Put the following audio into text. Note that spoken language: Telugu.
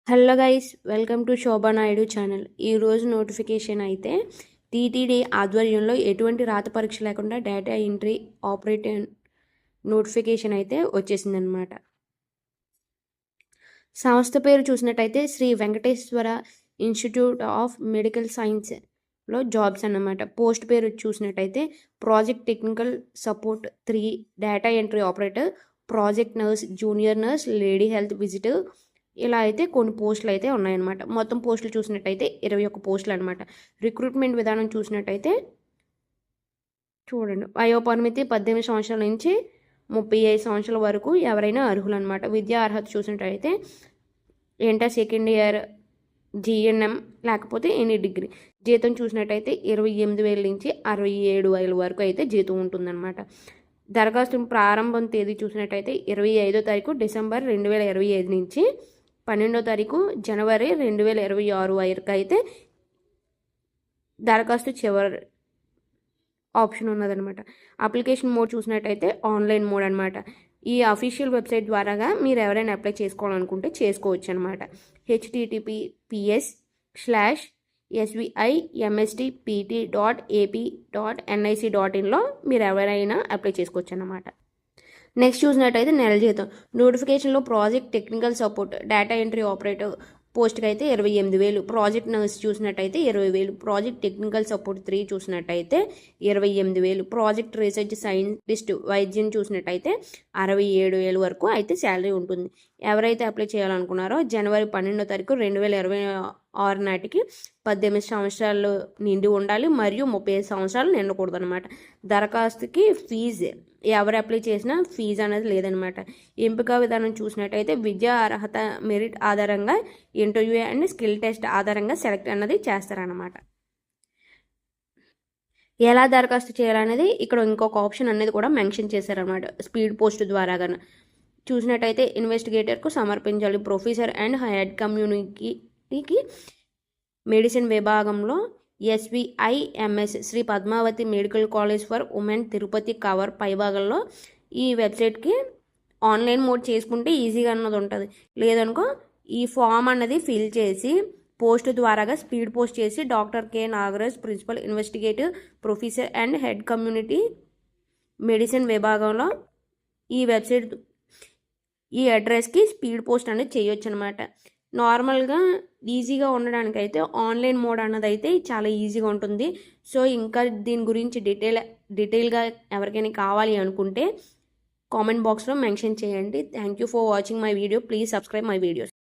Hello guys, welcome to Shobha Naidu channel. ఈరోజు నోటిఫికేషన్ అయితే టీటీడీ ఆధ్వర్యంలో ఎటువంటి రాత పరీక్ష లేకుండా డేటా ఎంట్రీ ఆపరేటర్ నోటిఫికేషన్ అయితే వచ్చేసిందనమాట. సంస్థ పేరు చూసినట్టయితే Sri Venkateswara institute of medical సైన్స్లో జాబ్స్ అన్నమాట. పోస్ట్ పేరు చూసినట్టయితే project technical support 3 data entry operator, project nurse, junior nurse, lady health visitor, ఇలా అయితే కొన్ని పోస్టులు అయితే ఉన్నాయన్నమాట. మొత్తం పోస్టులు చూసినట్టయితే 21 పోస్టులు అనమాట. రిక్రూట్మెంట్ విధానం చూసినట్టయితే చూడండి, వయోపరిమితి 18 సంవత్సరాల నుంచి 35 సంవత్సరాల వరకు ఎవరైనా అర్హులు అనమాట. విద్యా అర్హత చూసినట్టయితే ఇంటర్ సెకండ్ ఇయర్, జిఎన్ఎం లేకపోతే ఎనీ డిగ్రీ. జీతం చూసినట్టయితే 28,000 నుంచి 67,000 వరకు అయితే జీతం ఉంటుందన్నమాట. దరఖాస్తు ప్రారంభం తేదీ చూసినట్టయితే 25వ తారీఖు డిసెంబర్ 2025 నుంచి 12వ తారీఖు జనవరి 2026 వరకు అయితే దరఖాస్తు చివరి ఆప్షన్ ఉన్నదనమాట. అప్లికేషన్ మోడ్ చూసినట్టయితే ఆన్లైన్ మోడ్ అనమాట. ఈ అఫీషియల్ వెబ్సైట్ ద్వారాగా మీరు ఎవరైనా అప్లై చేసుకోవాలనుకుంటే చేసుకోవచ్చు అనమాట. https://sbimstpt.ap.nic.in మీరు ఎవరైనా అప్లై చేసుకోవచ్చు అన్నమాట. నెక్స్ట్ చూసినట్టయితే నెల జీతం నోటిఫికేషన్లో project technical support data entry operator పోస్ట్కి అయితే 28,000, ప్రాజెక్ట్ నర్స్ చూసినట్టయితే 20,000, ప్రాజెక్ట్ టెక్నికల్ సపోర్ట్ 3 చూసినట్టయితే 28,000, ప్రాజెక్ట్ రీసెర్చ్ సైంటిస్ట్ వైద్యం చూసినట్టయితే 67,000 వరకు అయితే శాలరీ ఉంటుంది. ఎవరైతే అప్లై చేయాలనుకున్నారో జనవరి 12వ తారీఖు 2026 నాటికి 18 సంవత్సరాలు నిండి ఉండాలి మరియు 35 సంవత్సరాలు నిండకూడదు అనమాట. దరఖాస్తుకి ఫీజు ఎవరు అప్లై చేసినా ఫీజు అనేది లేదనమాట. ఎంపిక విధానం చూసినట్టయితే విద్యా అర్హత మెరిట్ ఆధారంగా ఇంటర్వ్యూ అండ్ స్కిల్ టెస్ట్ ఆధారంగా సెలెక్ట్ అన్నది చేస్తారనమాట. ఎలా దరఖాస్తు చేయాలనేది ఇక్కడ ఇంకొక ఆప్షన్ అనేది కూడా మెన్షన్ చేశారనమాట. స్పీడ్ పోస్ట్ ద్వారా చూసినట్టయితే ఇన్వెస్టిగేటర్కు సమర్పించాలి. ప్రొఫెసర్ అండ్ హెడ్ కమ్యూనిటీకి మెడిసిన్ విభాగంలో SVIMS Sri Padmavati medical college for women Tirupati cover పైభాగంలో ఈ వెబ్సైట్కి ఆన్లైన్ మోడ్ చేసుకుంటే ఈజీగా అన్నది ఉంటుంది. లేదనుకో ఈ ఫామ్ అన్నది ఫిల్ చేసి పోస్ట్ ద్వారాగా స్పీడ్ పోస్ట్ చేసి doctor K Nagaraj principal investigative professor and head community medicine విభాగంలో ఈ వెబ్సైట్ ఈ అడ్రస్కి స్పీడ్ పోస్ట్ అనేది చేయొచ్చు అనమాట. నార్మల్గా ఈజీగా ఉండడానికి అయితే ఆన్లైన్ మోడ్ అన్నది అయితే చాలా ఈజీగా ఉంటుంది. సో ఇంకా దీని గురించి డీటెయిల్గా ఎవరికైనా కావాలి అనుకుంటే కామెంట్ బాక్స్లో మెన్షన్ చేయండి. Thank you for watching my video. Please subscribe my videos.